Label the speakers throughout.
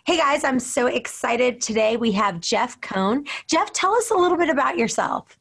Speaker 1: Hey guys, I'm so excited. Today we have Jeff Cohn. Jeff, tell us a little bit about yourself.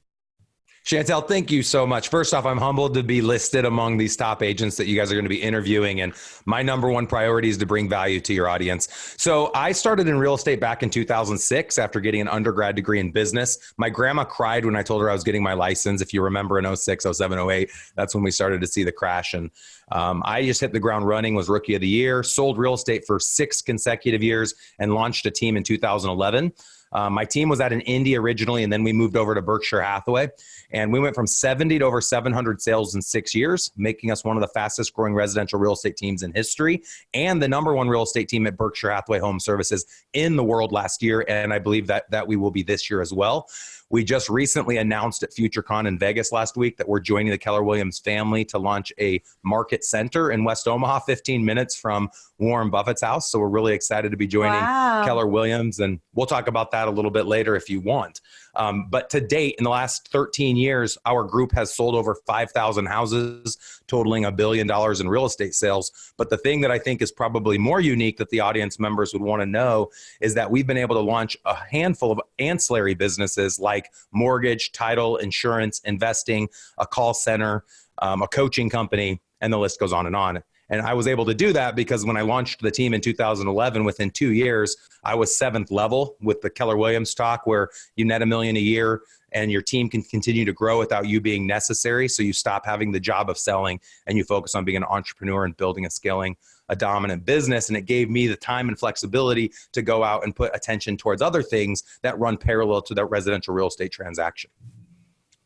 Speaker 2: Chantel, thank you so much. First off, I'm humbled to be listed among these top agents that you guys are going to be interviewing. And my number one priority is to bring value to your audience. So I started in real estate back in 2006 after getting an undergrad degree in business. My grandma cried when I told her I was getting my license. If you remember in 06, 07, 08, that's when we started to see the crash. And I just hit the ground running, was rookie of the year, sold real estate for 6 consecutive years and launched a team in 2011. My team was out in Indy originally, and then we moved over to Berkshire Hathaway. And we went from 70 to over 700 sales in 6 years, making us one of the fastest growing residential real estate teams in history and the number one real estate team at Berkshire Hathaway Home Services in the world last year. And I believe that we will be this year as well. We just recently announced at Cohn in Vegas last week that we're joining the Keller Williams family to launch a market center in West Omaha, 15 minutes from Warren Buffett's house. So we're really excited to be joining Keller Williams. And we'll talk about that a little bit later if you want. But to date, in the last 13 years, our group has sold over 5,000 houses, totaling $1 billion in real estate sales. But the thing that I think is probably more unique that the audience members would want to know is that we've been able to launch a handful of ancillary businesses like mortgage, title, insurance, investing, a call center, a coaching company, and the list goes on and on. And I was able to do that because when I launched the team in 2011, within 2 years, I was 7th level with the Keller Williams talk where you net $1 million a year and your team can continue to grow without you being necessary. So you stop having the job of selling and you focus on being an entrepreneur and building and scaling a dominant business. And it gave me the time and flexibility to go out and put attention towards other things that run parallel to that residential real estate transaction.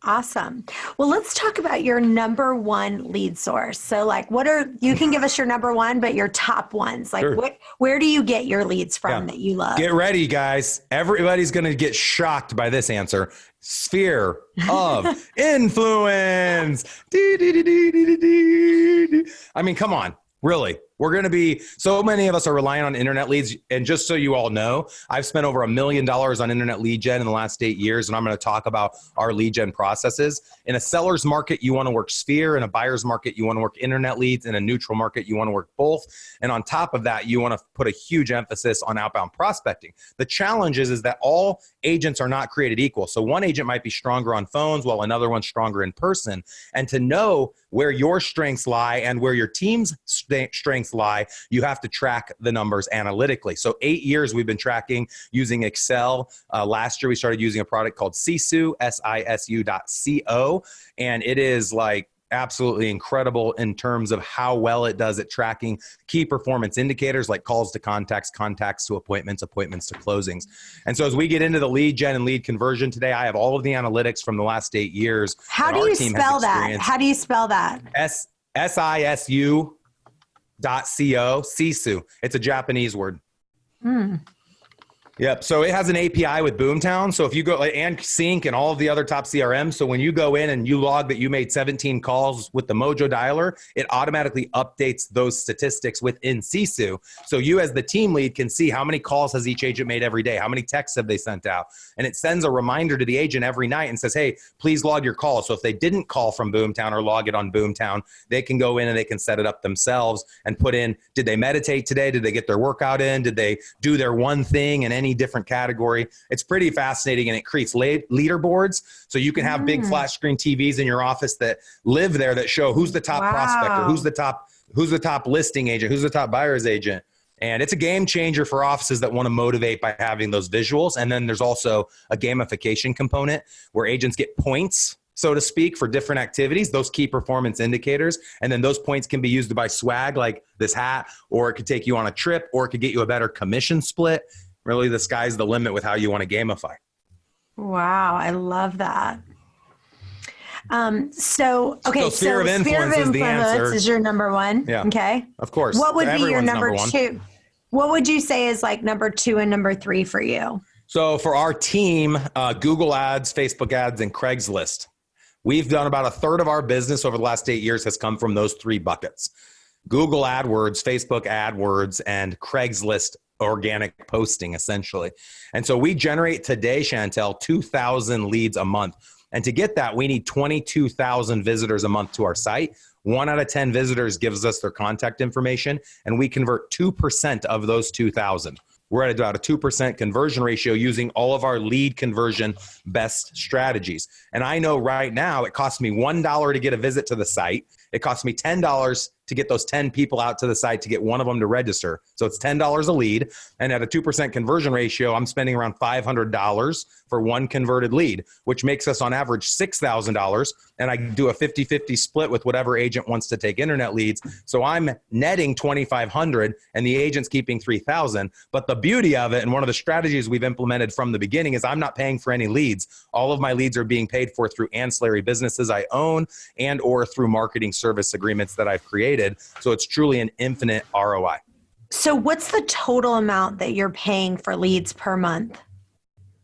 Speaker 1: Awesome. Well, let's talk about your number one lead source. So you can give us your number one, but your top ones,
Speaker 2: Sure.
Speaker 1: Where do you get your leads from that you love?
Speaker 2: Get ready, guys. Everybody's going to get shocked by this answer. Sphere of influence. I mean, come on. Really, we're going to be, so many of us are relying on internet leads. And just so you all know, I've spent over $1 million on internet lead gen in the last 8 years. And I'm going to talk about our lead gen processes. In a seller's market, you want to work Sphere. In a buyer's market, you want to work internet leads. In a neutral market, you want to work both. And on top of that, you want to put a huge emphasis on outbound prospecting. The challenge is that all agents are not created equal. So one agent might be stronger on phones while another one's stronger in person. And to know where your strengths lie and where your team's strengths lie, you have to track the numbers analytically. So 8 years we've been tracking using Excel. Last year we started using a product called Sisu, SISU.co. And it is absolutely incredible in terms of how well it does at tracking key performance indicators like calls to contacts, contacts to appointments, appointments to closings. And so as we get into the lead gen and lead conversion today, I have all of the analytics from the last 8 years.
Speaker 1: How do you spell that? How do you spell that?
Speaker 2: SISU.co, Sisu. It's a Japanese word. Yep. So it has an API with Boomtown. So if you go and Sync and all of the other top CRMs. So when you go in and you log that you made 17 calls with the Mojo dialer, it automatically updates those statistics within Sisu. So you as the team lead can see how many calls has each agent made every day? How many texts have they sent out? And it sends a reminder to the agent every night and says, hey, please log your call. So if they didn't call from Boomtown or log it on Boomtown, they can go in and they can set it up themselves and put in, did they meditate today? Did they get their workout in? Did they do their one thing in any different category? It's pretty fascinating, and it creates leaderboards. So you can have big flash screen TVs in your office that live there that show who's the top prospector, who's the top listing agent, who's the top buyer's agent. And it's a game changer for offices that want to motivate by having those visuals. And then there's also a gamification component where agents get points, so to speak, for different activities, those key performance indicators. And then those points can be used to buy swag like this hat, or it could take you on a trip, or it could get you a better commission split. Really, the sky's the limit with how you want to gamify.
Speaker 1: Wow, I love that.
Speaker 2: So sphere of influence is the answer.
Speaker 1: Is your number one?
Speaker 2: Yeah.
Speaker 1: Okay.
Speaker 2: Of course.
Speaker 1: What would be your number two? What would you say is number 2 and number 3 for you?
Speaker 2: So for our team, Google ads, Facebook ads, and Craigslist. We've done about a third of our business over the last 8 years has come from those 3 buckets. Google AdWords, Facebook AdWords, and Craigslist organic posting, essentially. And so we generate today, Chantel, 2,000 leads a month. And to get that, we need 22,000 visitors a month to our site. 1 out of 10 visitors gives us their contact information, and we convert 2% of those 2,000. we're at about a 2% conversion ratio using all of our lead conversion best strategies. And I know right now it costs me $1 to get a visit to the site. It costs me $10 to get those 10 people out to the site to get one of them to register. So it's $10 a lead. And at a 2% conversion ratio, I'm spending around $500 for one converted lead, which makes us on average $6,000. And I do a 50-50 split with whatever agent wants to take internet leads. So I'm netting $2,500 and the agent's keeping $3,000. But the beauty of it, and one of the strategies we've implemented from the beginning, is I'm not paying for any leads. All of my leads are being paid for through ancillary businesses I own and or through marketing service agreements that I've created. So it's truly an infinite ROI.
Speaker 1: So what's the total amount that you're paying for leads per month?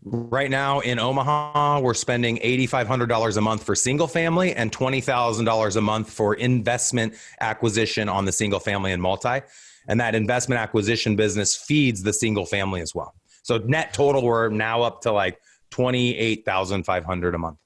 Speaker 2: Right now in Omaha, we're spending $8,500 a month for single family and $20,000 a month for investment acquisition on the single family and multi. And that investment acquisition business feeds the single family as well. So net total, we're now up to like $28,500 a month.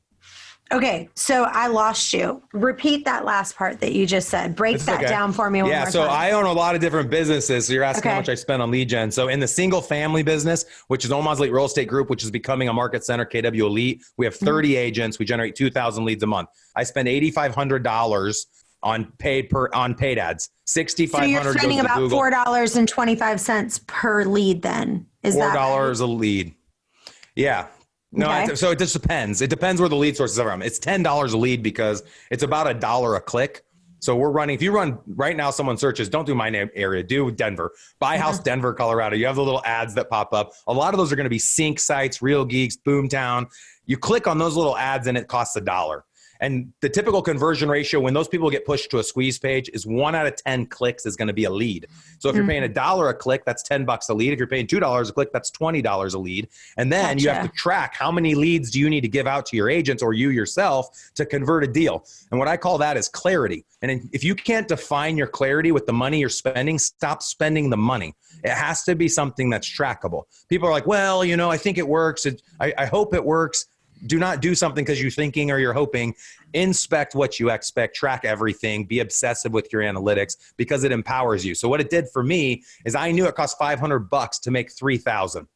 Speaker 1: Okay, so I lost you. Repeat that last part that you just said. Break that down for me one more time.
Speaker 2: So I own a lot of different businesses. So you're asking how much I spend on lead gen. So in the single family business, which is Omaha's Elite Real Estate Group, which is becoming a market center, KW Elite, we have 30 agents. We generate 2,000 leads a month. I spend $8,500 on paid ads. $6,500.
Speaker 1: So you're spending about $4.25 per lead then. Is that
Speaker 2: $4 a lead? Yeah. No, so it just depends. It depends where the lead sources are from. It's $10 a lead because it's about $1 a click. So we're running, if you run right now, someone searches, don't do my name area, do Denver, buy house, Denver, Colorado. You have the little ads that pop up. A lot of those are going to be sync sites, Real Geeks, Boomtown. You click on those little ads and it costs $1. And the typical conversion ratio when those people get pushed to a squeeze page is 1 out of 10 clicks is going to be a lead. So if you're paying $1 a click, that's $10 a lead. If you're paying $2 a click, that's $20 a lead. And then you have to track how many leads do you need to give out to your agents or you yourself to convert a deal. And what I call that is clarity. And if you can't define your clarity with the money you're spending, stop spending the money. It has to be something that's trackable. People are like, well, you know, I think it works. I hope it works. Do not do something because you're thinking or you're hoping. Inspect what you expect, track everything, be obsessive with your analytics because it empowers you. So what it did for me is I knew it cost $500 to make 3,000.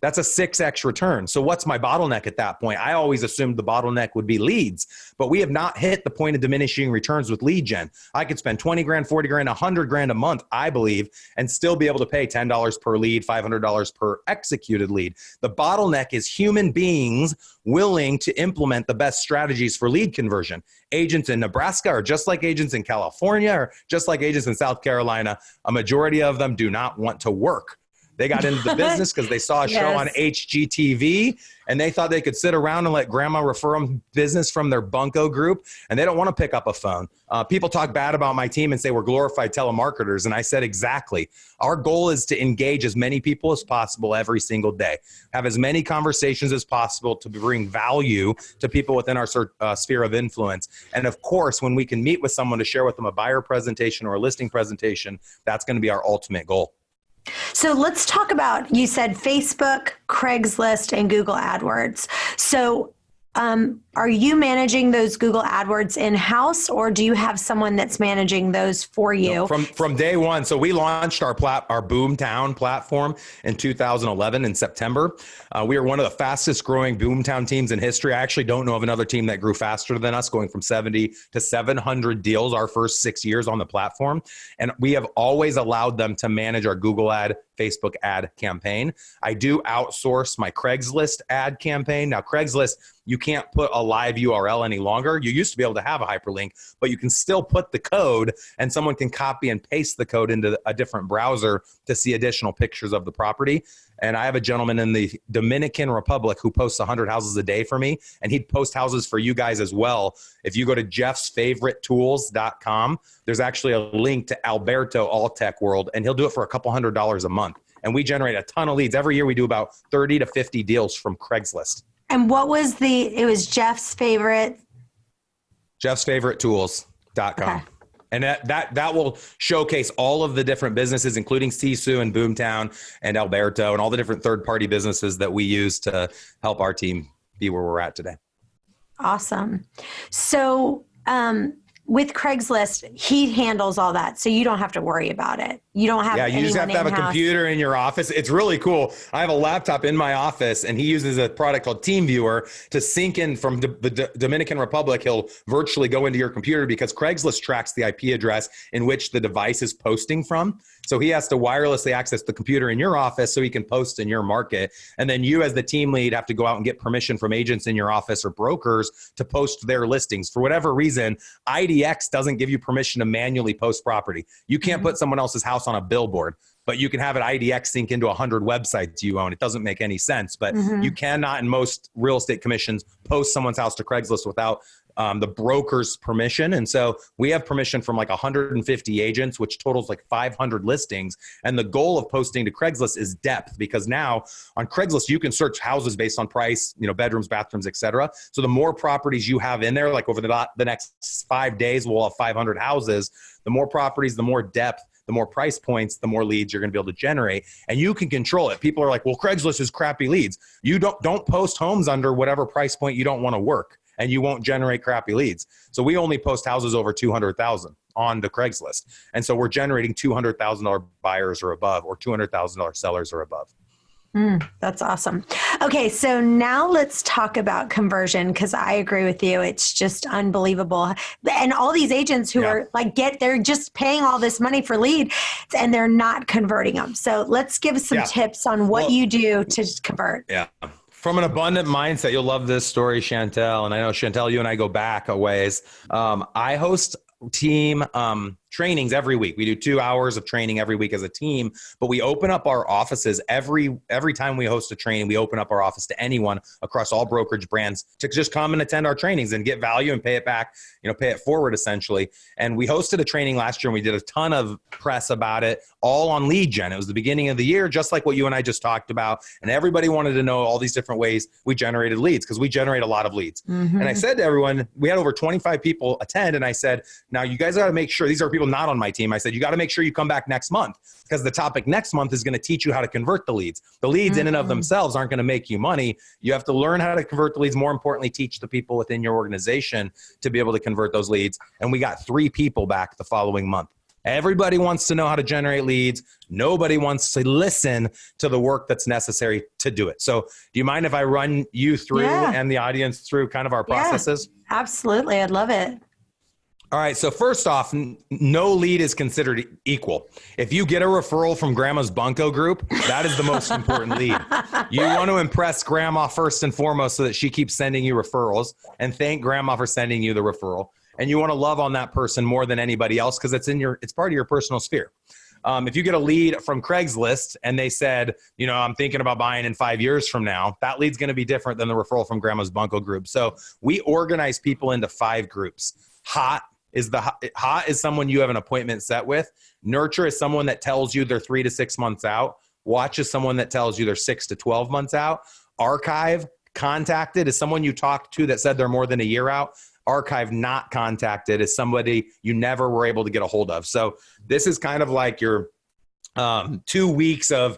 Speaker 2: That's a 6x return. So what's my bottleneck at that point? I always assumed the bottleneck would be leads, but we have not hit the point of diminishing returns with lead gen. I could spend 20 grand, 40 grand, 100 grand a month, I believe, and still be able to pay $10 per lead, $500 per executed lead. The bottleneck is human beings willing to implement the best strategies for lead conversion. Agents in Nebraska are just like agents in California or just like agents in South Carolina. A majority of them do not want to work. They got into the business because they saw a show on HGTV and they thought they could sit around and let grandma refer them business from their bunco group. And they don't want to pick up a phone. People talk bad about my team and say we're glorified telemarketers. And I said, exactly. Our goal is to engage as many people as possible every single day, have as many conversations as possible to bring value to people within our sphere of influence. And of course, when we can meet with someone to share with them a buyer presentation or a listing presentation, that's going to be our ultimate goal.
Speaker 1: So let's talk about, you said Facebook, Craigslist, and Google AdWords. So are you managing those Google AdWords in-house or do you have someone that's managing those for you?
Speaker 2: No, from day one. So we launched our Boomtown platform in 2011 in September. We are one of the fastest growing Boomtown teams in history. I actually don't know of another team that grew faster than us, going from 70 to 700 deals our first 6 years on the platform. And we have always allowed them to manage our Google ad, Facebook ad campaign. I do outsource my Craigslist ad campaign. Now, Craigslist, you can't put a live URL any longer. You used to be able to have a hyperlink, but you can still put the code and someone can copy and paste the code into a different browser to see additional pictures of the property. And I have a gentleman in the Dominican Republic who posts 100 houses a day for me, and he'd post houses for you guys as well. If you go to jeffsfavoritetools.com, there's actually a link to Alberto All Tech World, and he'll do it for a couple $100s a month. And we generate a ton of leads. Every year we do about 30 to 50 deals from Craigslist.
Speaker 1: And what was it was Jeff's favorite?
Speaker 2: jeffsfavoritetools.com. Okay. And that will showcase all of the different businesses, including Sisu and Boomtown and Alberto and all the different third-party businesses that we use to help our team be where we're at today.
Speaker 1: Awesome. So with Craigslist, he handles all that. So you don't have to worry about it. You don't have
Speaker 2: you just have to have a computer in your office. It's really cool. I have a laptop in my office, and he uses a product called TeamViewer to sync in from the Dominican Republic. He'll virtually go into your computer because Craigslist tracks the IP address in which the device is posting from. So he has to wirelessly access the computer in your office so he can post in your market. And then you as the team lead have to go out and get permission from agents in your office or brokers to post their listings. For whatever reason, IDX doesn't give you permission to manually post property. You can't put someone else's house on a billboard, but you can have an IDX sync into 100 websites you own. It doesn't make any sense, but you cannot in most real estate commissions post someone's house to Craigslist without the broker's permission. And so we have permission from like 150 agents, which totals like 500 listings. And the goal of posting to Craigslist is depth, because now on Craigslist, you can search houses based on price, bedrooms, bathrooms, et cetera. So the more properties you have in there, like over the next 5 days, we'll have 500 houses. The more properties, the more depth, the more price points, the more leads you're going to be able to generate, and you can control it. People are like, well, Craigslist is crappy leads. You don't post homes under whatever price point you don't want to work, and you won't generate crappy leads. So we only post houses over 200,000 on the Craigslist. And so we're generating $200,000 buyers or above, or $200,000 sellers or above.
Speaker 1: That's awesome. Okay, so now let's talk about conversion, because I agree with you. It's just unbelievable. And all these agents who are like, they're just paying all this money for lead and they're not converting them. So let's give some tips on what you do to convert.
Speaker 2: Yeah. From an abundant mindset, you'll love this story, Chantel. And I know, Chantel, you and I go back a ways. I host team trainings every week. We do 2 hours of training every week as a team, but we open up our offices every time we host a training. We open up our office to anyone across all brokerage brands to just come and attend our trainings and get value and pay it back, pay it forward essentially. And we hosted a training last year and we did a ton of press about it, all on lead gen. It was the beginning of the year, just like what you and I just talked about. And everybody wanted to know all these different ways we generated leads, because we generate a lot of leads. And I said to everyone, we had over 25 people attend. And I said, now you guys got to make sure, these are people not on my team. I said, you got to make sure you come back next month, because the topic next month is going to teach you how to convert the leads. The leads in and of themselves aren't going to make you money. You have to learn how to convert the leads. More importantly, teach the people within your organization to be able to convert those leads. And we got 3 people back the following month. Everybody wants to know how to generate leads. Nobody wants to listen to the work that's necessary to do it. So do you mind if I run you through and the audience through kind of our processes?
Speaker 1: Absolutely. I'd love it.
Speaker 2: All right. So first off, no lead is considered equal. If you get a referral from Grandma's Bunko group, that is the most important lead. You want to impress Grandma first and foremost so that she keeps sending you referrals, and thank Grandma for sending you the referral. And you want to love on that person more than anybody else, because it's part of your personal sphere. If you get a lead from Craigslist and they said, I'm thinking about buying in 5 years from now, that lead's going to be different than the referral from Grandma's Bunko group. So we organize people into 5 groups. Hot is someone you have an appointment set with. Nurture is someone that tells you they're 3 to 6 months out. Watch is someone that tells you they're 6 to 12 months out. Archive, contacted, is someone you talked to that said they're more than a year out. Archive, not contacted, is somebody you never were able to get a hold of. So this is kind of like your 2 weeks of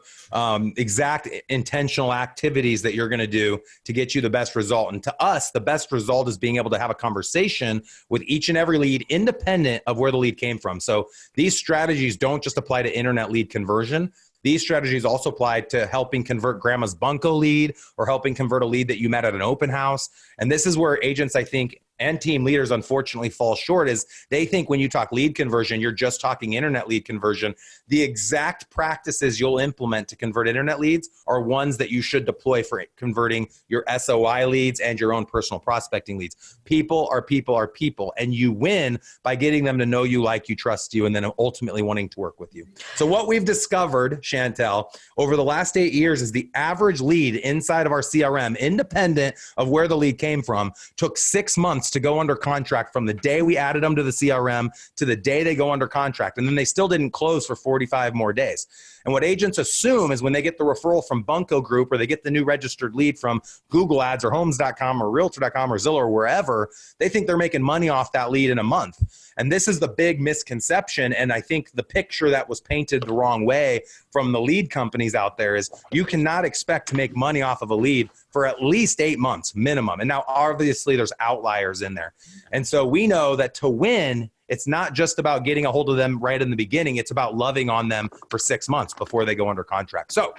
Speaker 2: exact intentional activities that you're going to do to get you the best result. And to us, the best result is being able to have a conversation with each and every lead independent of where the lead came from. So these strategies don't just apply to internet lead conversion. These strategies also apply to helping convert Grandma's Bunko lead, or helping convert a lead that you met at an open house. And this is where agents, I think, and team leaders unfortunately fall short, is they think when you talk lead conversion, you're just talking internet lead conversion. The exact practices you'll implement to convert internet leads are ones that you should deploy for converting your SOI leads and your own personal prospecting leads. People are people are people, and you win by getting them to know you, like you, trust you, and then ultimately wanting to work with you. So what we've discovered, Chantel, over the last 8 years is the average lead inside of our CRM, independent of where the lead came from, took 6 months to go under contract from the day we added them to the CRM to the day they go under contract. And then they still didn't close for 45 more days. And what agents assume is when they get the referral from Bunko Group, or they get the new registered lead from Google Ads or Homes.com or Realtor.com or Zillow or wherever, they think they're making money off that lead in a month. And this is the big misconception. And I think the picture that was painted the wrong way from the lead companies out there is you cannot expect to make money off of a lead for at least 8 months minimum. And now obviously there's outliers in there. And so we know that to win, it's not just about getting a hold of them right in the beginning. It's about loving on them for 6 months before they go under contract. So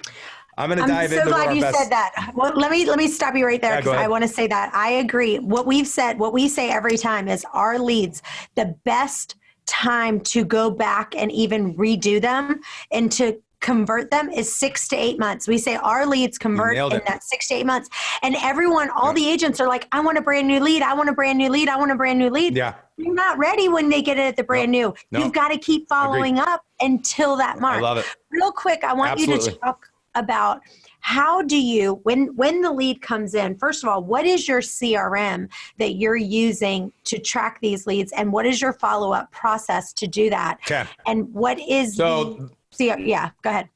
Speaker 2: I'm going to dive into our best.
Speaker 1: I'm so glad you said that. Well, let me stop you right there because I want to say that I agree. What we say every time is our leads, the best time to go back and even redo them and to convert them is 6 to 8 months. We say our leads convert in that 6 to 8 months. And everyone, all the agents are like, I want a brand new lead. I want a brand new lead. I want a brand new lead.
Speaker 2: Yeah.
Speaker 1: You're not ready when they get it at the brand new. You've got to keep following up until that mark.
Speaker 2: I love it.
Speaker 1: Real quick, I want you to talk about how do you, when the lead comes in, first of all, what is your CRM that you're using to track these leads? And what is your follow-up process to do that?
Speaker 2: Okay.
Speaker 1: And what is yeah, go ahead.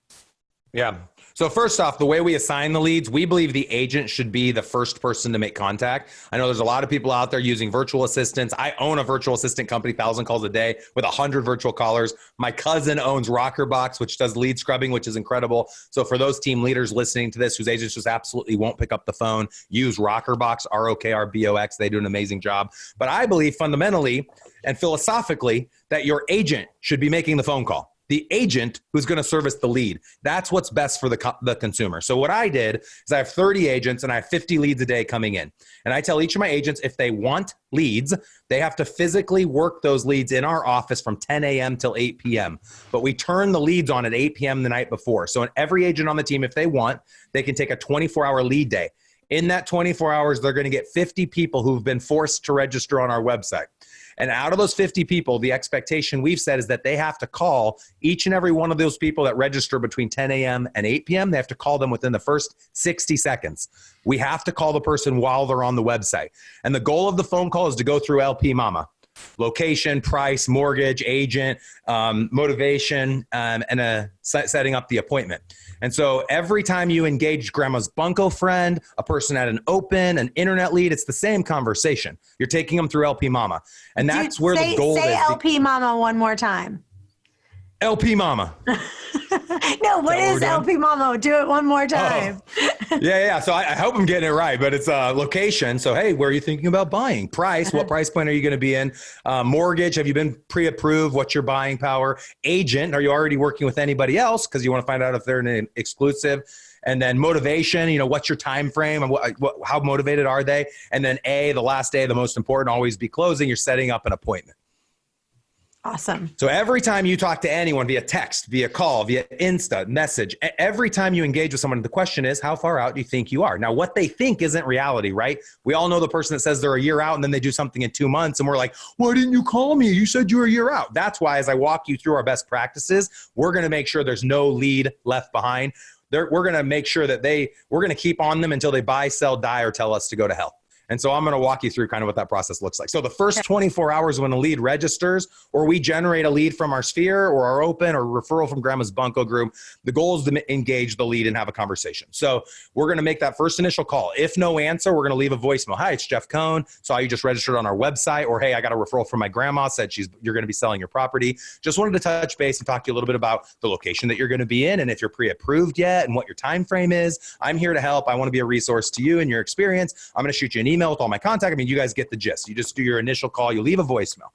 Speaker 2: Yeah. So first off, the way we assign the leads, we believe the agent should be the first person to make contact. I know there's a lot of people out there using virtual assistants. I own a virtual assistant company, 1,000 calls a day with 100 virtual callers. My cousin owns Rockerbox, which does lead scrubbing, which is incredible. So for those team leaders listening to this, whose agents just absolutely won't pick up the phone, use Rockerbox, ROKRBOX. They do an amazing job. But I believe fundamentally and philosophically that your agent should be making the phone call. The agent who's going to service the lead. That's what's best for the consumer. So what I did is I have 30 agents and I have 50 leads a day coming in. And I tell each of my agents if they want leads, they have to physically work those leads in our office from 10 a.m. till 8 p.m. But we turn the leads on at 8 p.m. the night before. So every agent on the team, if they want, they can take a 24-hour lead day. In that 24 hours, they're going to get 50 people who've been forced to register on our website. And out of those 50 people, the expectation we've said is that they have to call each and every one of those people that register between 10 a.m. and 8 p.m. They have to call them within the first 60 seconds. We have to call the person while they're on the website. And the goal of the phone call is to go through LP Mama. Location, price, mortgage, agent, motivation, and setting up the appointment. And so every time you engage grandma's bunco friend, a person at an open, an internet lead, it's the same conversation. You're taking them through LP Mama. And that's where the goal is.
Speaker 1: Say LP Mama one more time.
Speaker 2: LP Mama.
Speaker 1: No, what is LP Mama? Do it one more time.
Speaker 2: Oh. Yeah. So I hope I'm getting it right, but it's location. So, hey, where are you thinking about buying? Price, what price point are you going to be in? Mortgage, have you been pre-approved? What's your buying power? Agent, are you already working with anybody else? Because you want to find out if they're an exclusive. And then motivation, what's your time frame and how motivated are they? And then the last day, the most important, always be closing. You're setting up an appointment.
Speaker 1: Awesome.
Speaker 2: So every time you talk to anyone via text, via call, via Insta, message, every time you engage with someone, the question is, how far out do you think you are? Now, what they think isn't reality, right? We all know the person that says they're a year out and then they do something in 2 months and we're like, why didn't you call me? You said you were a year out. That's why as I walk you through our best practices, we're going to make sure there's no lead left behind. We're going to make sure that we're going to keep on them until they buy, sell, die, or tell us to go to hell. And so I'm going to walk you through kind of what that process looks like. So the first 24 hours when a lead registers or we generate a lead from our sphere or our open or referral from grandma's bunco group, the goal is to engage the lead and have a conversation. So we're going to make that first initial call. If no answer, we're going to leave a voicemail. Hi, it's Jeff Cohn. Saw you just registered on our website. Or, hey, I got a referral from my grandma, said you're going to be selling your property. Just wanted to touch base and talk to you a little bit about the location that you're going to be in and if you're pre-approved yet and what your time frame is. I'm here to help. I want to be a resource to you and your experience. I'm going to shoot you an email with all my contact. I mean, you guys get the gist. You just do your initial call. You leave a voicemail.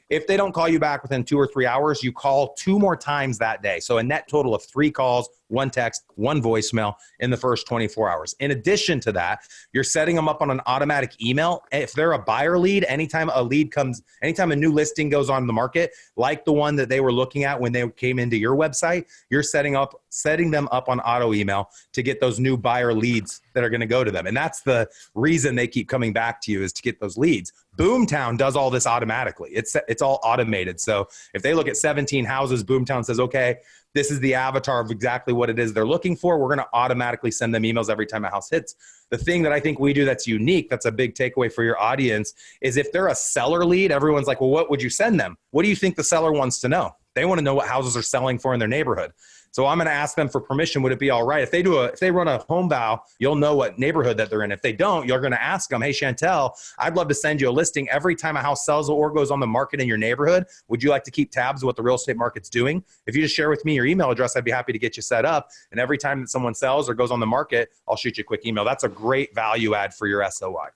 Speaker 2: If they don't call you back within 2 or 3 hours, you call 2 more times that day. So a net total of 3 calls, 1 text, 1 voicemail in the first 24 hours. In addition to that, you're setting them up on an automatic email. If they're a buyer lead, anytime a new listing goes on the market, like the one that they were looking at when they came into your website, you're setting them up on auto email to get those new buyer leads that are going to go to them. And that's the reason they keep coming back to you, is to get those leads. Boomtown does all this automatically. It's all automated. So if they look at 17 houses, Boomtown says, okay, this is the avatar of exactly what it is they're looking for. We're going to automatically send them emails every time a house hits. The thing that I think we do that's unique, that's a big takeaway for your audience, is if they're a seller lead, everyone's like, well, what would you send them? What do you think the seller wants to know? They want to know what houses are selling for in their neighborhood. So I'm going to ask them for permission. Would it be all right if they run a home val, you'll know what neighborhood that they're in. If they don't, you're going to ask them, hey, Chantel, I'd love to send you a listing every time a house sells or goes on the market in your neighborhood. Would you like to keep tabs of what the real estate market's doing? If you just share with me your email address, I'd be happy to get you set up. And every time that someone sells or goes on the market, I'll shoot you a quick email. That's a great value add for your SOI.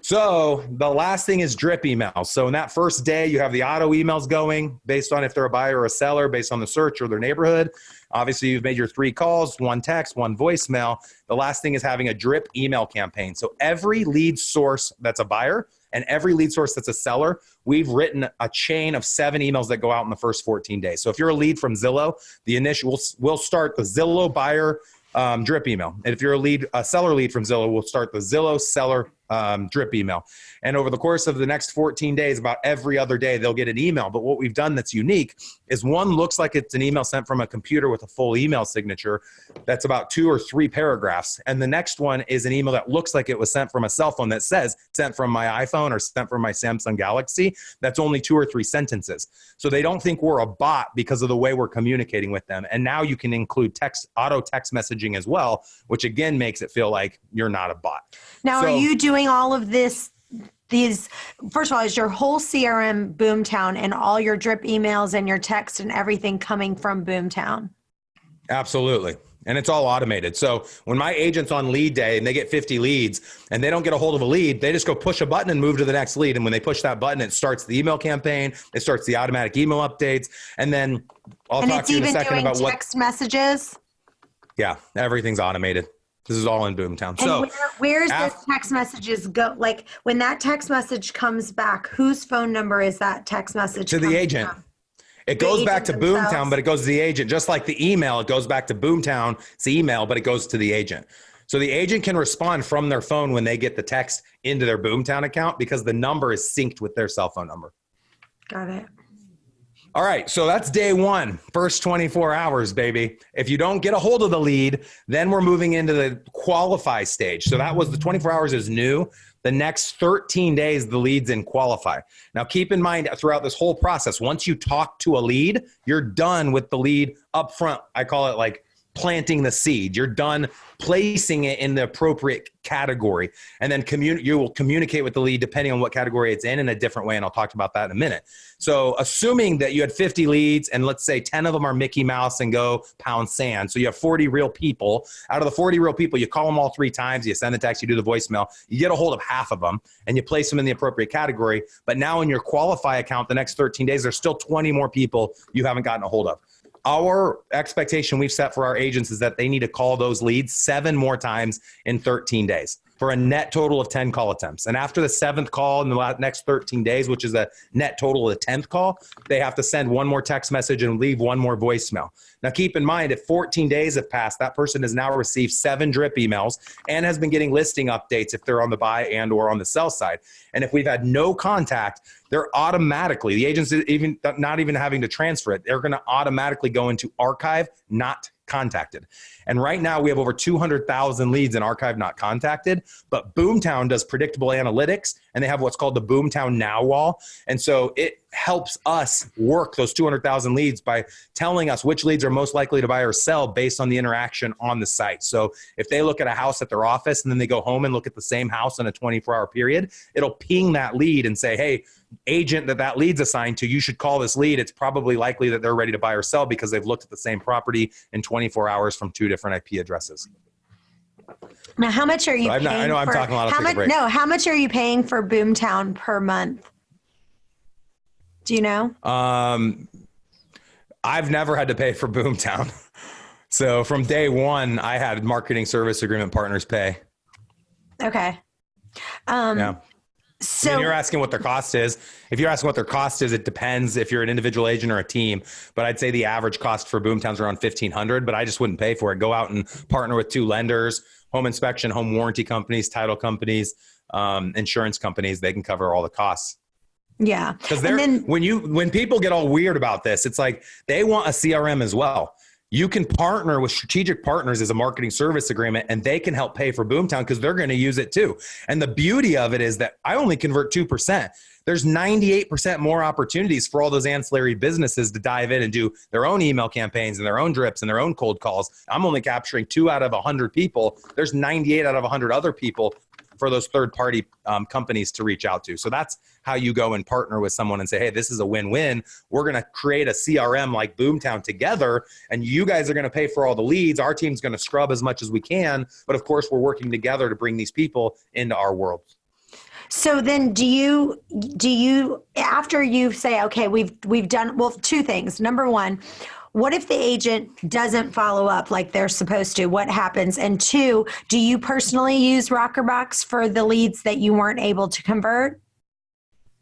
Speaker 2: So the last thing is drip emails. So in that first day, you have the auto emails going based on if they're a buyer or a seller, based on the search or their neighborhood. Obviously, you've made your 3 calls, 1 text, 1 voicemail. The last thing is having a drip email campaign. So every lead source that's a buyer and every lead source that's a seller, we've written a chain of 7 emails that go out in the first 14 days. So if you're a lead from Zillow, we'll start the Zillow buyer drip email. And if you're a seller lead from Zillow, we'll start the Zillow seller drip email. And over the course of the next 14 days, about every other day, they'll get an email. But what we've done that's unique is one looks like it's an email sent from a computer with a full email signature. That's about 2 or 3 paragraphs. And the next one is an email that looks like it was sent from a cell phone that says sent from my iPhone or sent from my Samsung Galaxy. That's only 2 or 3 sentences. So they don't think we're a bot because of the way we're communicating with them. And now you can include auto text messaging as well, which again makes it feel like you're not a bot.
Speaker 1: Now, are you doing all of these, first of all, is your whole CRM Boomtown and all your drip emails and your text and everything coming from Boomtown?
Speaker 2: Absolutely. And it's all automated. So when my agent's on lead day and they get 50 leads and they don't get a hold of a lead, they just go push a button and move to the next lead. And when they push that button, it starts the email campaign. It starts the automatic email updates. And then I'll talk to you in a second about what
Speaker 1: text messages.
Speaker 2: Yeah, everything's automated. This is all in Boomtown.
Speaker 1: And so where's those text messages go? Like when that text message comes back, whose phone number is that text message?
Speaker 2: To the agent.
Speaker 1: From?
Speaker 2: It goes back to Boomtown, but it goes to the agent. Just like the email, it goes back to Boomtown. It's the email, but it goes to the agent. So the agent can respond from their phone when they get the text into their Boomtown account because the number is synced with their cell phone number.
Speaker 1: Got it.
Speaker 2: All right, so that's day 1, first 24 hours, baby. If you don't get a hold of the lead, then we're moving into the qualify stage. So that was the 24 hours is new. The next 13 days, the lead's in qualify. Now, keep in mind throughout this whole process, once you talk to a lead, you're done with the lead up front. I call it like planting the seed. You're done placing it in the appropriate category. And then you will communicate with the lead depending on what category it's in a different way. And I'll talk about that in a minute. So assuming that you had 50 leads and let's say 10 of them are Mickey Mouse and go pound sand. So you have 40 real people. Out of the 40 real people, you call them all 3 times, you send the text, you do the voicemail, you get a hold of half of them and you place them in the appropriate category. But now in your qualify account, the next 13 days, there's still 20 more people you haven't gotten a hold of. Our expectation we've set for our agents is that they need to call those leads 7 more times in 13 days for a net total of 10 call attempts. And after the 7th call in the next 13 days, which is a net total of the 10th call, they have to send 1 more text message and leave 1 more voicemail. Now, keep in mind, if 14 days have passed, that person has now received 7 drip emails and has been getting listing updates if they're on the buy and or on the sell side. And if we've had no contact, they're automatically, the agents even not even having to transfer it, they're going to automatically go into archive, not contacted. And right now we have over 200,000 leads in archive not contacted, but Boomtown does predictable analytics and they have what's called the Boomtown Now wall. And so it helps us work those 200,000 leads by telling us which leads are most likely to buy or sell based on the interaction on the site. So if they look at a house at their office and then they go home and look at the same house in a 24-hour period, it'll ping that lead and say, hey, agent that lead's assigned to, you should call this lead. It's probably likely that they're ready to buy or sell because they've looked at the same property in 24 hours from 2 different IP addresses.
Speaker 1: Now, how much are you paying
Speaker 2: I know I'm talking a lot.
Speaker 1: How much are you paying for Boomtown per month? Do you know?
Speaker 2: I've never had to pay for Boomtown. So from day 1, I had marketing service agreement partners pay.
Speaker 1: Okay.
Speaker 2: Yeah.
Speaker 1: So
Speaker 2: you're asking what their cost is. If you're asking what their cost is, it depends if you're an individual agent or a team. But I'd say the average cost for Boomtown's around $1,500, but I just wouldn't pay for it. Go out and partner with 2 lenders, home inspection, home warranty companies, title companies, insurance companies. They can cover all the costs.
Speaker 1: Yeah.
Speaker 2: Because when people get all weird about this, it's like they want a CRM as well. You can partner with strategic partners as a marketing service agreement, and they can help pay for Boomtown because they're going to use it too. And the beauty of it is that I only convert 2%. There's 98% more opportunities for all those ancillary businesses to dive in and do their own email campaigns and their own drips and their own cold calls. I'm only capturing 2 out of 100 people. There's 98 out of 100 other people for those third-party companies to reach out to. So that's how you go and partner with someone and say, hey, this is a win-win. We're going to create a CRM like Boomtown together, and you guys are going to pay for all the leads. Our team's going to scrub as much as we can. But of course, we're working together to bring these people into our world.
Speaker 1: So then do you, after you say, okay, we've done, well, 2 things. Number 1, what if the agent doesn't follow up like they're supposed to? What happens? And 2, do you personally use Rockerbox for the leads that you weren't able to convert?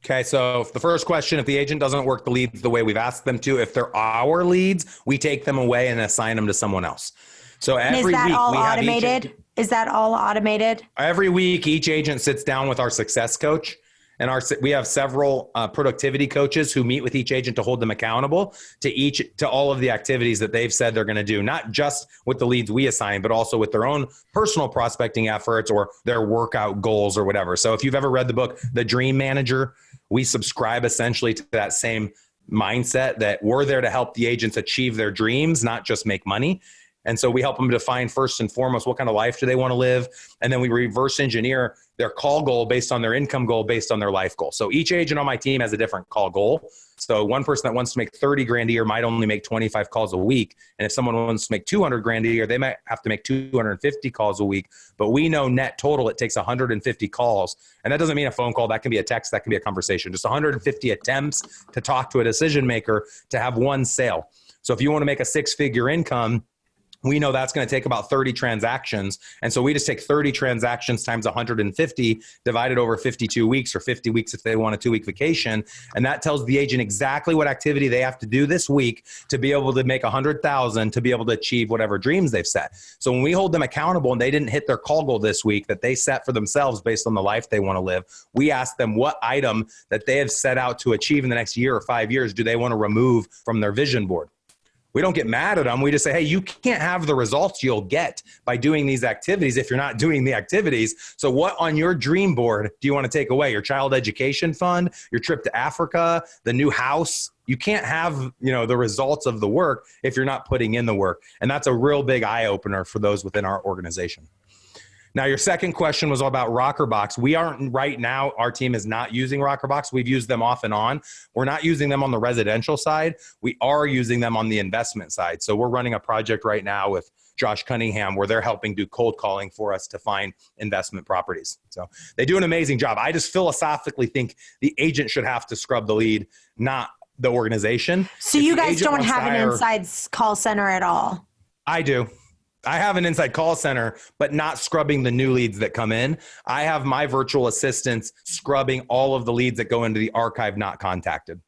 Speaker 2: Okay, so the first question, if the agent doesn't work the leads the way we've asked them to, if they're our leads, we take them away and assign them to someone else. So every week,
Speaker 1: is that all automated? Is that all automated? Every
Speaker 2: week, each agent sits down with our success coach. And we have several productivity coaches who meet with each agent to hold them accountable to all of the activities that they've said they're going to do, not just with the leads we assign, but also with their own personal prospecting efforts or their workout goals or whatever. So if you've ever read the book, The Dream Manager, we subscribe essentially to that same mindset that we're there to help the agents achieve their dreams, not just make money. And so we help them define first and foremost, what kind of life do they want to live? And then we reverse engineer their call goal based on their income goal, based on their life goal. So each agent on my team has a different call goal. So one person that wants to make 30 grand a year might only make 25 calls a week. And if someone wants to make 200 grand a year, they might have to make 250 calls a week. But we know net total, it takes 150 calls. And that doesn't mean a phone call. That can be a text. That can be a conversation. Just 150 attempts to talk to a decision maker to have one sale. So if you want to make a 6-figure income, we know that's going to take about 30 transactions. And so we just take 30 transactions times 150 divided over 52 weeks or 50 weeks if they want a 2-week vacation. And that tells the agent exactly what activity they have to do this week to be able to make 100,000 to be able to achieve whatever dreams they've set. So when we hold them accountable and they didn't hit their call goal this week that they set for themselves based on the life they want to live, we ask them what item that they have set out to achieve in the next year or 5 years do they want to remove from their vision board. We don't get mad at them. We just say, hey, you can't have the results you'll get by doing these activities if you're not doing the activities. So what on your dream board do you want to take away? Your child education fund, your trip to Africa, the new house? You can't have, the results of the work if you're not putting in the work. And that's a real big eye opener for those within our organization. Now, your second question was all about Rockerbox. We aren't right now, our team is not using Rockerbox. We've used them off and on. We're not using them on the residential side. We are using them on the investment side. So we're running a project right now with Josh Cunningham where they're helping do cold calling for us to find investment properties. So they do an amazing job. I just philosophically think the agent should have to scrub the lead, not the organization.
Speaker 1: So you guys don't have an inside call center at all?
Speaker 2: I do. I have an inside call center, but not scrubbing the new leads that come in. I have my virtual assistants scrubbing all of the leads that go into the archive not contacted.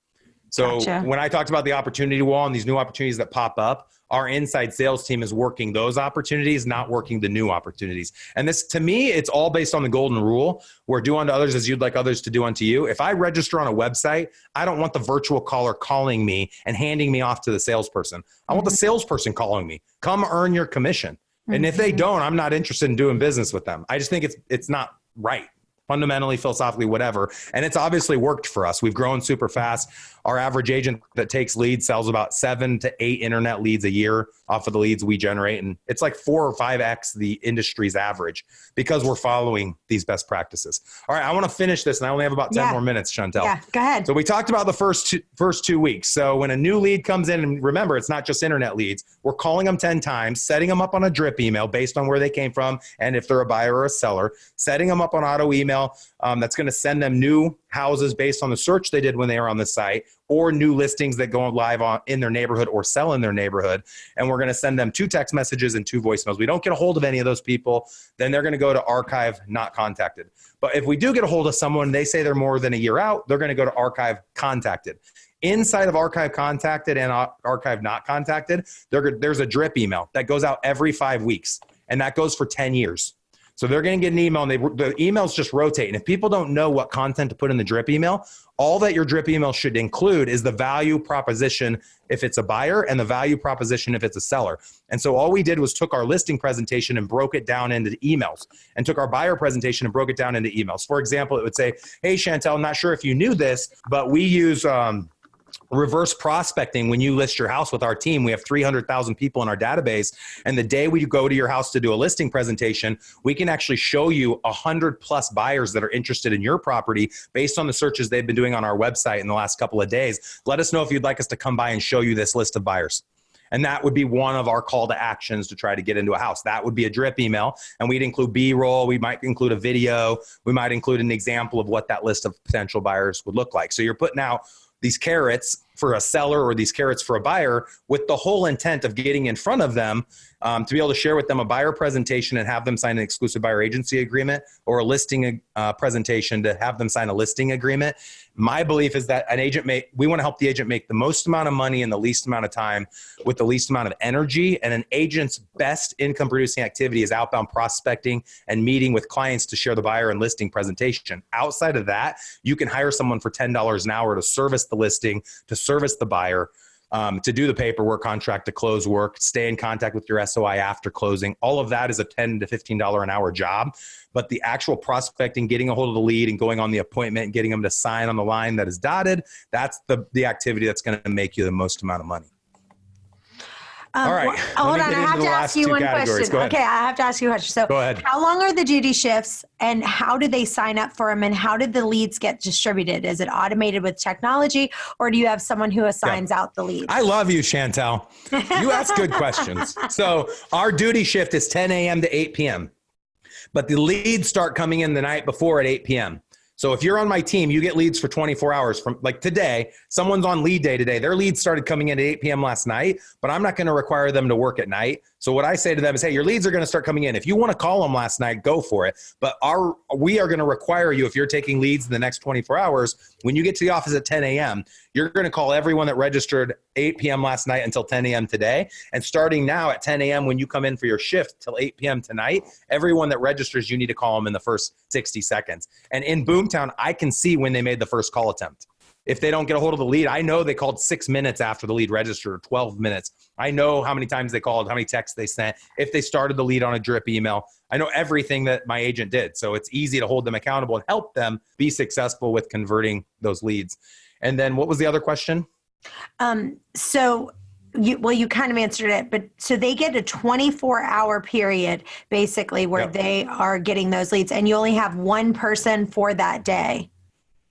Speaker 2: So Gotcha. When I talked about the opportunity wall and these new opportunities that pop up, our inside sales team is working those opportunities, not working the new opportunities. And this, to me, it's all based on the golden rule, where do unto others as you'd like others to do unto you. If I register on a website, I don't want the virtual caller calling me and handing me off to the salesperson. I want the salesperson calling me. Come earn your commission. And if they don't, I'm not interested in doing business with them. I just think it's not right. Fundamentally, philosophically, whatever. And it's obviously worked for us. We've grown super fast. Our average agent that takes leads sells about 7 to 8 internet leads a year off of the leads we generate. And it's like 4 or 5x the industry's average because we're following these best practices. All right, I want to finish this and I only have about 10 more minutes, Chantel.
Speaker 1: Yeah, go ahead.
Speaker 2: So we talked about the first two weeks. So when a new lead comes in, and remember, it's not just internet leads, we're calling them 10 times, setting them up on a drip email based on where they came from and if they're a buyer or a seller, setting them up on auto email that's going to send them new houses based on the search they did when they were on the site, or new listings that go live in their neighborhood or sell in their neighborhood. And we're going to send them 2 text messages and 2 voicemails. We don't get a hold of any of those people, then they're going to go to archive not contacted. But if we do get a hold of someone, they say they're more than a year out, they're going to go to archive contacted. Inside of archive contacted and archive not contacted, there's a drip email that goes out every 5 weeks, and that goes for 10 years. So they're going to get an email, and the emails just rotate. And if people don't know what content to put in the drip email, all that your drip email should include is the value proposition if it's a buyer and the value proposition if it's a seller. And so all we did was took our listing presentation and broke it down into emails, and took our buyer presentation and broke it down into emails. For example, it would say, hey, Chantel, I'm not sure if you knew this, but we use reverse prospecting. When you list your house with our team, we have 300,000 people in our database. And the day we go to your house to do a listing presentation, we can actually show you 100+ buyers that are interested in your property based on the searches they've been doing on our website in the last couple of days. Let us know if you'd like us to come by and show you this list of buyers. And that would be one of our call to actions to try to get into a house. That would be a drip email. And we'd include B-roll. We might include a video. We might include an example of what that list of potential buyers would look like. So you're putting out these carrots for a seller or these carrots for a buyer with the whole intent of getting in front of them to be able to share with them a buyer presentation and have them sign an exclusive buyer agency agreement, or a listing presentation to have them sign a listing agreement. My belief is that we want to help the agent make the most amount of money in the least amount of time with the least amount of energy. And an agent's best income producing activity is outbound prospecting and meeting with clients to share the buyer and listing presentation. Outside of that, you can hire someone for $10 an hour to service the listing, to service the buyer, to do the paperwork, contract to close work, stay in contact with your SOI after closing. All of that is a $10 to $15 an hour job. But the actual prospecting, getting a hold of the lead and going on the appointment and getting them to sign on the line that is dotted, that's the activity that's going to make you the most amount of money. All right.
Speaker 1: Hold on. I have to ask you one question. Okay, I have to ask you a question. So
Speaker 2: go ahead.
Speaker 1: How long are the duty shifts, and how do they sign up for them, and how did the leads get distributed? Is it automated with technology, or do you have someone who assigns out the leads?
Speaker 2: I love you, Chantel. You ask good questions. So our duty shift is 10 a.m. to 8 p.m., but the leads start coming in the night before at 8 p.m. So if you're on my team, you get leads for 24 hours from, like today, someone's on lead day today. Their leads started coming in at 8 p.m. last night, but I'm not going to require them to work at night. So what I say to them is, hey, your leads are going to start coming in. If you want to call them last night, go for it. But we are going to require you, if you're taking leads in the next 24 hours, when you get to the office at 10 a.m., you're going to call everyone that registered 8 p.m. last night until 10 a.m. today. And starting now at 10 a.m. when you come in for your shift till 8 p.m. tonight, everyone that registers, you need to call them in the first 60 seconds. And in Boomtown, I can see when they made the first call attempt. If they don't get a hold of the lead, I know they called 6 minutes after the lead registered, or 12 minutes. I know how many times they called, how many texts they sent, if they started the lead on a drip email. I know everything that my agent did. So it's easy to hold them accountable and help them be successful with converting those leads. And then what was the other question?
Speaker 1: You kind of answered it, but so they get a 24-hour period basically where they are getting those leads, and you only have one person for that day.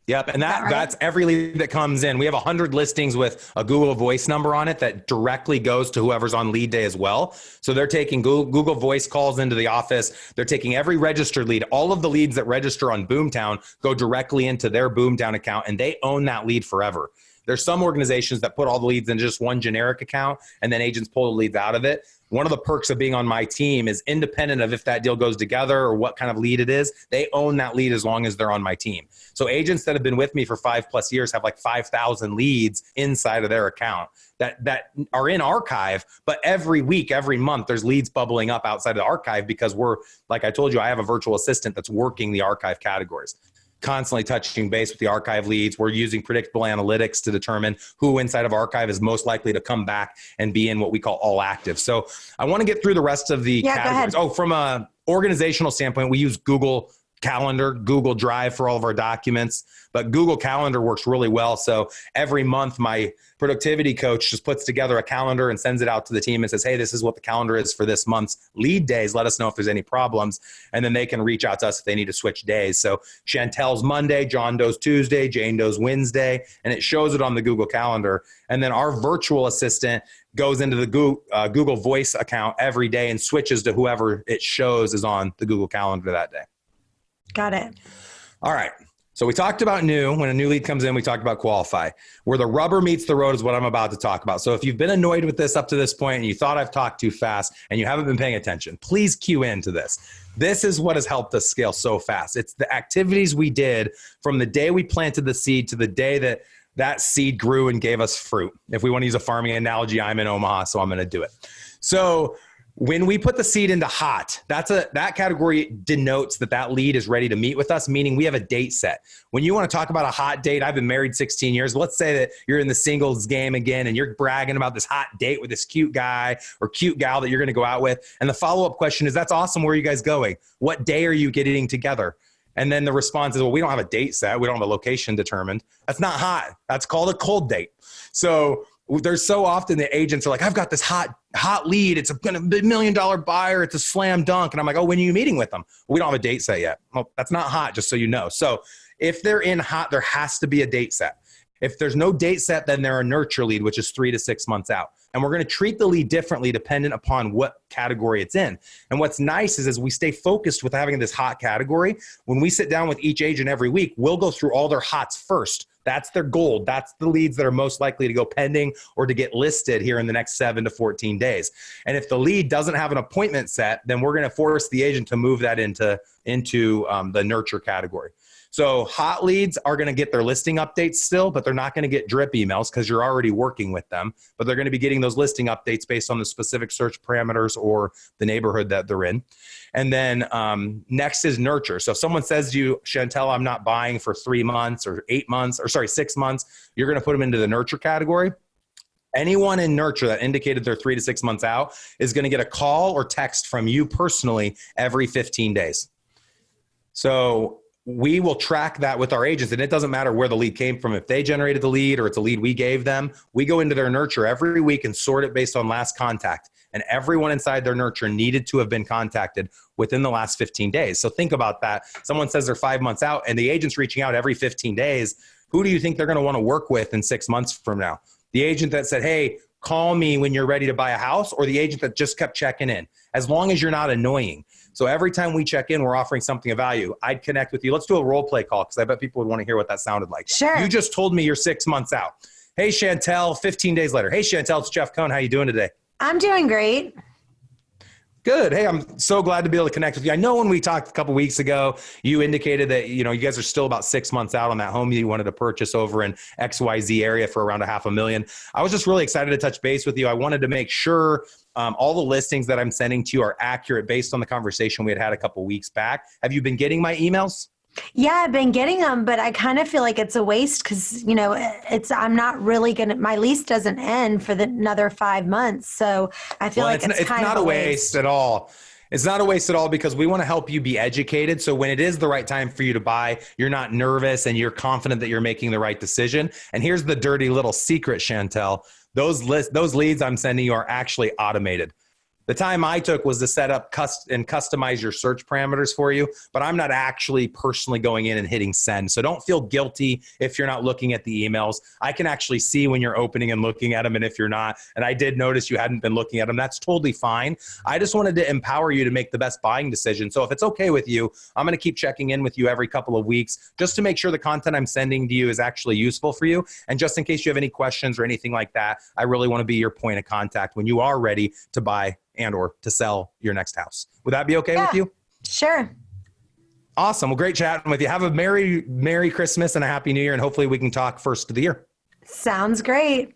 Speaker 2: Yep. And that's every lead that comes in. We have 100 listings with a Google Voice number on it that directly goes to whoever's on lead day as well. So they're taking Google Voice calls into the office. They're taking every registered lead. All of the leads that register on Boomtown go directly into their Boomtown account, and they own that lead forever. There's some organizations that put all the leads in just one generic account, and then agents pull the leads out of it. One of the perks of being on my team is, independent of if that deal goes together or what kind of lead it is, they own that lead as long as they're on my team. So agents that have been with me for 5+ years have like 5,000 leads inside of their account that are in archive, but every week, every month, there's leads bubbling up outside of the archive because we're, like I told you, I have a virtual assistant that's working the archive categories, constantly touching base with the archive leads. We're using predictable analytics to determine who inside of archive is most likely to come back and be in what we call all active. So I want to get through the rest of the categories. Oh, from a organizational standpoint, we use Google Calendar, Google Drive for all of our documents, but Google Calendar works really well. So every month, my productivity coach just puts together a calendar and sends it out to the team and says, hey, this is what the calendar is for this month's lead days. Let us know if there's any problems. And then they can reach out to us if they need to switch days. So Chantel's Monday, John Doe's Tuesday, Jane Doe's Wednesday, and it shows it on the Google Calendar. And then our virtual assistant goes into the Google Voice account every day and switches to whoever it shows is on the Google Calendar that day.
Speaker 1: Got it.
Speaker 2: All right. So we talked about new. When a new lead comes in, we talked about qualify. Where the rubber meets the road is what I'm about to talk about. So if you've been annoyed with this up to this point and you thought I've talked too fast and you haven't been paying attention, please cue into this. This is what has helped us scale so fast. It's the activities we did from the day we planted the seed to the day that seed grew and gave us fruit. If we want to use a farming analogy, I'm in Omaha, so I'm going to do it. So When we put the seed into hot, that category denotes that lead is ready to meet with us, meaning we have a date set. When you want to talk about a hot date, I've been married 16 years. Let's say that you're in the singles game again and you're bragging about this hot date with this cute guy or cute gal that you're going to go out with. And the follow-up question is, that's awesome. Where are you guys going? What day are you getting together? And then the response is, well, we don't have a date set. We don't have a location determined. That's not hot. That's called a cold date. So there's so often the agents are like, I've got this hot lead. It's a $1 million buyer. It's a slam dunk. And I'm like, oh, when are you meeting with them? Well, we don't have a date set yet. Well, that's not hot, just so you know. So if they're in hot, there has to be a date set. If there's no date set, then they're a nurture lead, which is 3 to 6 months out. And we're going to treat the lead differently dependent upon what category it's in. And what's nice is as we stay focused with having this hot category, when we sit down with each agent every week, we'll go through all their hots first. That's their gold. That's the leads that are most likely to go pending or to get listed here in the next 7 to 14 days. And if the lead doesn't have an appointment set, then we're going to force the agent to move that into the nurture category. So hot leads are going to get their listing updates still, but they're not going to get drip emails because you're already working with them. But they're going to be getting those listing updates based on the specific search parameters or the neighborhood that they're in. And then next is nurture. So if someone says to you, Chantel, I'm not buying for 3 months or 6 months, you're going to put them into the nurture category. Anyone in nurture that indicated they're 3 to 6 months out is going to get a call or text from you personally every 15 days. So we will track that with our agents, and it doesn't matter where the lead came from. If they generated the lead or it's a lead we gave them, we go into their nurture every week and sort it based on last contact. And everyone inside their nurture needed to have been contacted within the last 15 days. So think about that. Someone says they're 5 months out and the agent's reaching out every 15 days. Who do you think they're going to want to work with in 6 months from now? The agent that said, hey, call me when you're ready to buy a house, or the agent that just kept checking in, as long as you're not annoying. So every time we check in, we're offering something of value. I'd connect with you. Let's do a role play call because I bet people would want to hear what that sounded like.
Speaker 1: Sure.
Speaker 2: You just told me you're 6 months out. Hey, Chantel, 15 days later. Hey, Chantel, it's Jeff Cohn. How you doing today?
Speaker 1: I'm doing great.
Speaker 2: Good. Hey, I'm so glad to be able to connect with you. I know when we talked a couple weeks ago, you indicated that, you guys are still about 6 months out on that home you wanted to purchase over in XYZ area for around $500,000. I was just really excited to touch base with you. I wanted to make sure all the listings that I'm sending to you are accurate based on the conversation we had a couple weeks back. Have you been getting my emails?
Speaker 1: Yeah, I've been getting them, but I kind of feel like it's a waste because, I'm not really going to, my lease doesn't end for another 5 months. So I feel like it's kind
Speaker 2: not
Speaker 1: of
Speaker 2: a waste at all. It's not a waste at all because we want to help you be educated. So when it is the right time for you to buy, you're not nervous and you're confident that you're making the right decision. And here's the dirty little secret, Chantel. Those leads I'm sending you are actually automated. The time I took was to set up and customize your search parameters for you, but I'm not actually personally going in and hitting send. So don't feel guilty if you're not looking at the emails. I can actually see when you're opening and looking at them and if you're not. And I did notice you hadn't been looking at them. That's totally fine. I just wanted to empower you to make the best buying decision. So if it's okay with you, I'm going to keep checking in with you every couple of weeks just to make sure the content I'm sending to you is actually useful for you. And just in case you have any questions or anything like that, I really want to be your point of contact when you are ready to buy and or to sell your next house. Would that be okay with you?
Speaker 1: Sure.
Speaker 2: Awesome. Well, great chatting with you. Have a Merry Christmas and a Happy New Year. And hopefully we can talk first of the year.
Speaker 1: Sounds great.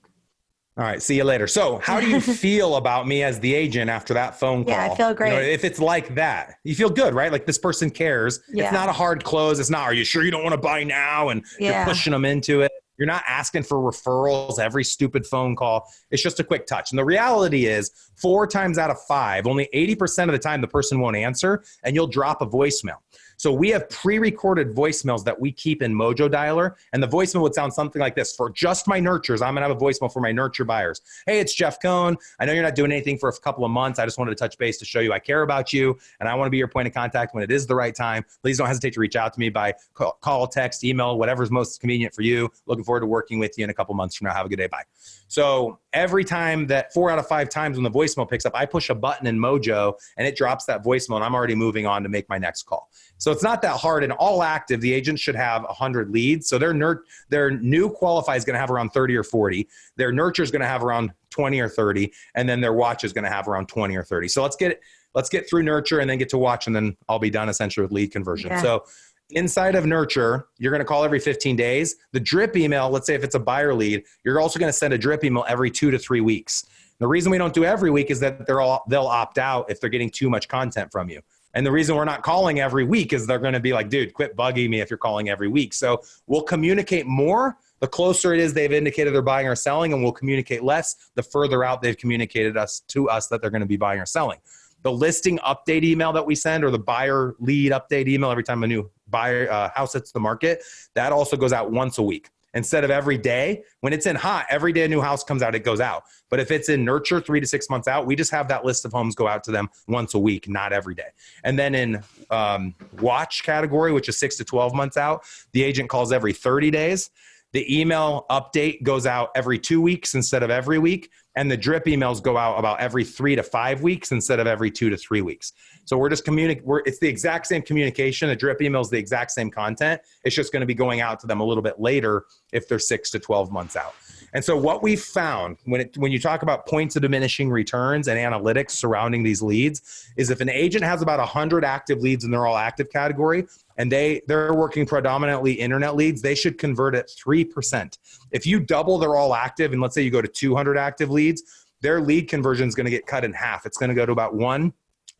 Speaker 2: All right. See you later. So how do you feel about me as the agent after that phone call?
Speaker 1: Yeah, I feel great.
Speaker 2: If it's like that, you feel good, right? Like this person cares.
Speaker 1: Yeah.
Speaker 2: It's not a hard close. It's not, are you sure you don't want to buy now? And you're pushing them into it. You're not asking for referrals every stupid phone call. It's just a quick touch. And the reality is 4 times out of 5, only 80% of the time the person won't answer and you'll drop a voicemail. So we have pre-recorded voicemails that we keep in Mojo Dialer. And the voicemail would sound something like this. For just my nurtures, I'm going to have a voicemail for my nurture buyers. Hey, it's Jeff Cohn. I know you're not doing anything for a couple of months. I just wanted to touch base to show you I care about you. And I want to be your point of contact when it is the right time. Please don't hesitate to reach out to me by call, text, email, whatever's most convenient for you. Looking forward to working with you in a couple months from now. Have a good day. Bye. So every time that 4 out of 5 times when the voicemail picks up, I push a button in Mojo and it drops that voicemail and I'm already moving on to make my next call. So it's not that hard. And all active, the agent should have 100 leads. So their new qualify is going to have around 30 or 40. Their nurture is going to have around 20 or 30. And then their watch is going to have around 20 or 30. So let's get through nurture and then get to watch. And then I'll be done essentially with lead conversion. Yeah. So inside of nurture, you're going to call every 15 days. The drip email, let's say if it's a buyer lead, you're also going to send a drip email every 2 to 3 weeks. The reason we don't do every week is that they'll opt out if they're getting too much content from you. And the reason we're not calling every week is they're going to be like, dude, quit bugging me if you're calling every week. So we'll communicate more the closer it is they've indicated they're buying or selling, and we'll communicate less the further out they've communicated to us that they're going to be buying or selling. The listing update email that we send, or the buyer lead update email every time a new buyer house hits the market, that also goes out once a week. Instead of every day. When it's in hot, every day a new house comes out, it goes out. But if it's in nurture 3 to 6 months out, we just have that list of homes go out to them once a week, not every day. And then in watch category, which is 6 to 12 months out, the agent calls every 30 days. The email update goes out every 2 weeks instead of every week. And the drip emails go out about every 3 to 5 weeks instead of every 2 to 3 weeks. So we're just it's the exact same communication. The drip email is the exact same content. It's just going to be going out to them a little bit later if they're 6 to 12 months out. And so what we found when you talk about points of diminishing returns and analytics surrounding these leads is if an agent has about 100 active leads in their all active category, and they're working predominantly internet leads, they should convert at 3%. If you double their all active, and let's say you go to 200 active leads, their lead conversion is going to get cut in half. It's going to go to about 1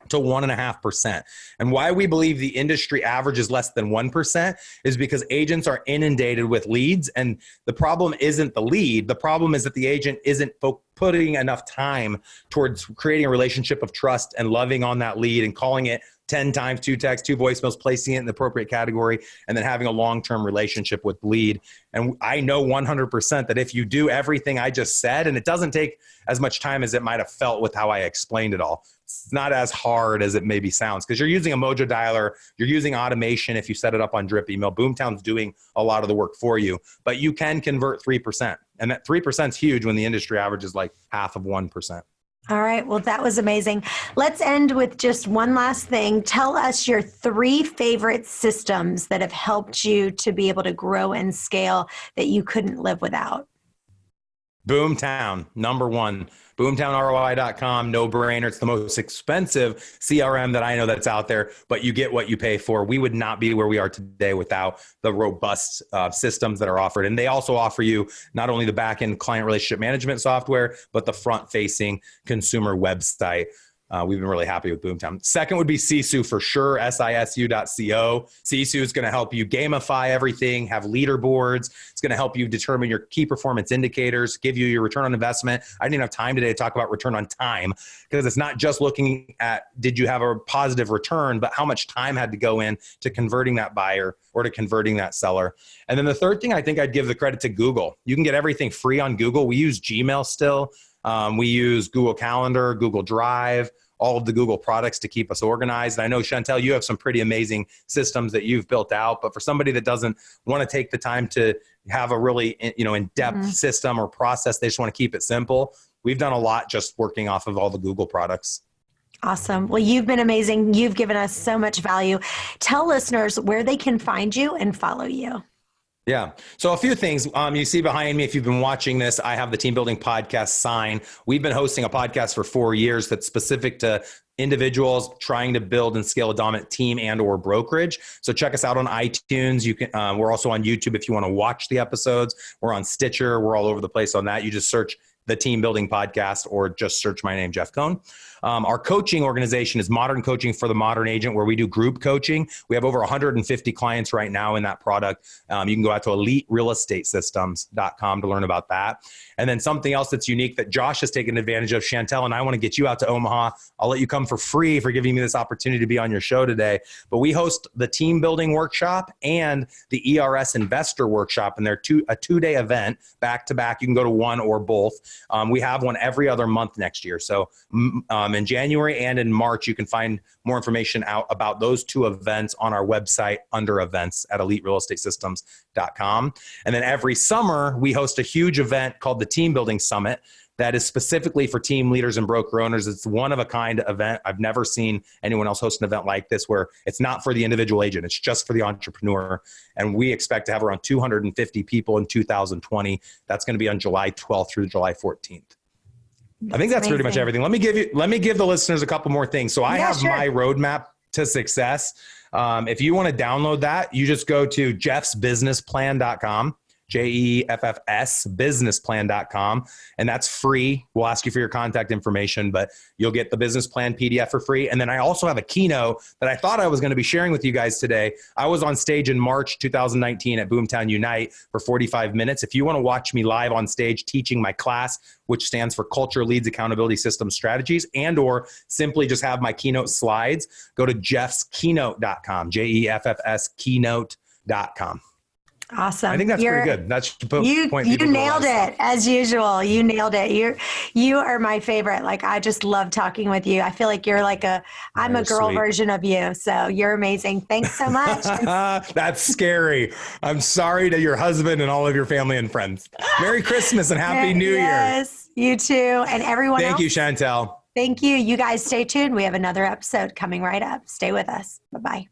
Speaker 2: to 1.5%. And why we believe the industry average is less than 1% is because agents are inundated with leads. And the problem isn't the lead. The problem is that the agent isn't putting enough time towards creating a relationship of trust and loving on that lead and calling it 10 times, 2 texts, 2 voicemails, placing it in the appropriate category, and then having a long-term relationship with lead. And I know 100% that if you do everything I just said, and it doesn't take as much time as it might have felt with how I explained it all, it's not as hard as it maybe sounds because you're using a Mojo dialer, you're using automation if you set it up on drip email. Boomtown's doing a lot of the work for you, but you can convert 3%. And that 3% is huge when the industry average is like half of 1%.
Speaker 1: All right. Well, that was amazing. Let's end with just one last thing. Tell us your 3 favorite systems that have helped you to be able to grow and scale that you couldn't live without.
Speaker 2: Boomtown, number 1. BoomtownROI.com, no brainer. It's the most expensive CRM that I know that's out there, but you get what you pay for. We would not be where we are today without the robust systems that are offered. And they also offer you not only the back-end client relationship management software, but the front-facing consumer website. We've been really happy with Boomtown. Second would be Sisu for sure, sisu.co. Sisu is going to help you gamify everything, have leaderboards. It's going to help you determine your key performance indicators, give you your return on investment. I didn't even have time today to talk about return on time because it's not just looking at did you have a positive return, but how much time had to go in to converting that buyer or to converting that seller. And then the third thing, I think I'd give the credit to Google. You can get everything free on Google. We use Gmail still. We use Google Calendar, Google Drive, all of the Google products to keep us organized. And I know, Chantel, you have some pretty amazing systems that you've built out, but for somebody that doesn't want to take the time to have a really, in-depth system or process, they just want to keep it simple. We've done a lot just working off of all the Google products.
Speaker 1: Awesome. Well, you've been amazing. You've given us so much value. Tell listeners where they can find you and follow you.
Speaker 2: Yeah. So a few things you see behind me, if you've been watching this, I have the Team Building Podcast sign. We've been hosting a podcast for 4 years that's specific to individuals trying to build and scale a dominant team and or brokerage. So check us out on iTunes. You can, we're also on YouTube if you want to watch the episodes. We're on Stitcher. We're all over the place on that. You just search the Team Building Podcast or just search my name, Jeff Cohn. Our coaching organization is Modern Coaching for the Modern Agent, where we do group coaching. We have over 150 clients right now in that product. You can go out to eliterealestatesystems.com to learn about that. And then something else that's unique that Josh has taken advantage of, Chantel, and I want to get you out to Omaha. I'll let you come for free for giving me this opportunity to be on your show today. But we host the team building workshop and the ERS investor workshop, and they're a 2-day event back to back. You can go to one or both. We have one every other month next year. So in January and in March, you can find more information out about those 2 events on our website under events at eliterealestatesystems.com. And then every summer, we host a huge event called the Team Building Summit that is specifically for team leaders and broker owners. It's one of a kind event. I've never seen anyone else host an event like this where it's not for the individual agent. It's just for the entrepreneur. And we expect to have around 250 people in 2020. That's going to be on July 12th through July 14th. I think that's pretty much everything. Let me give the listeners a couple more things. So I have my roadmap to success. If you want to download that, you just go to jeffsbusinessplan.com, JEFFS businessplan.com. And that's free. We'll ask you for your contact information, but you'll get the business plan PDF for free. And then I also have a keynote that I thought I was going to be sharing with you guys today. I was on stage in March 2019 at Boomtown Unite for 45 minutes. If you want to watch me live on stage teaching my class, which stands for Culture Leads Accountability Systems Strategies, and or simply just have my keynote slides, go to jeffskeynote.com, JEFFS keynote.com.
Speaker 1: Awesome.
Speaker 2: I think that's pretty good. That should point
Speaker 1: you
Speaker 2: people to
Speaker 1: nailed it as usual. You nailed it. You are my favorite. Like, I just love talking with you. I feel like you're like I'm a girl version of you. So you're amazing. Thanks so much.
Speaker 2: That's scary. I'm sorry to your husband and all of your family and friends. Merry Christmas and Happy New Year.
Speaker 1: Yes, you too. And everyone else.
Speaker 2: Thank you, Chantel.
Speaker 1: Thank you. You guys stay tuned. We have another episode coming right up. Stay with us. Bye-bye.